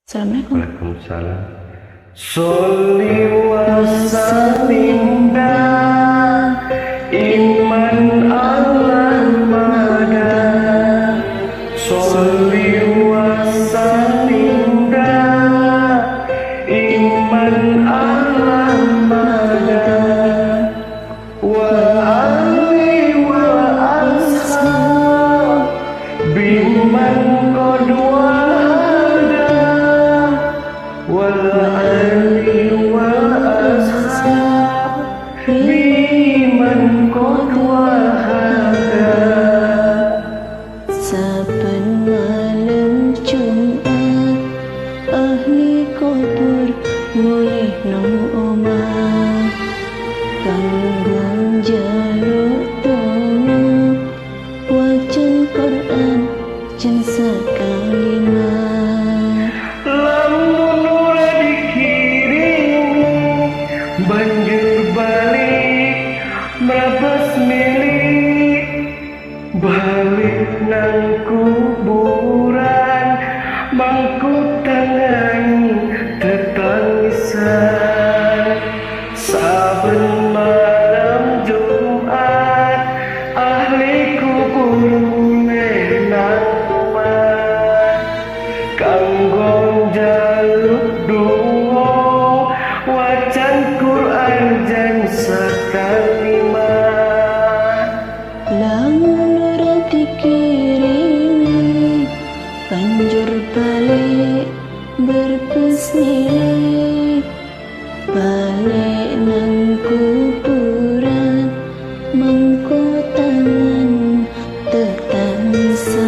Assalamualaikum. Waalaikumsalam. Sholli wa sallimna iman Allah mada. Sholli wa sallimna iman Allah mada. Wa ali wa ashab biman qadwa wal ali wal ashab biman qad wahada. Saben malam Jumat ahli kubur mulih nang omah kanggo njaluk donga wacan Quran jen sakalimat. Lamun ora dikirimi banjur balik mrabas milik balik nang kuburan mangku tangani tetangisan. Saben malam Jumat ahli kubur mulih nang omah kanggo njaluk donga wacan Quran jan sakalimat. Lamun ora dikirimi banjur balik berpesnilik balik nang kuburan mengko tangan tetangisan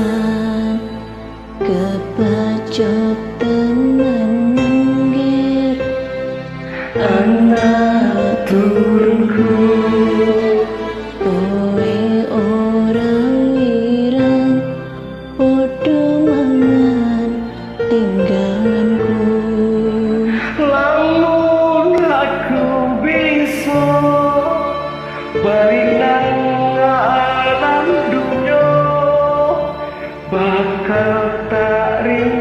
kebacok tenan nenggir Anak turunku kowe orang wirang podo mangan tinggalanku. lamun aku bisa balik nang alam dunya bakal tak rindu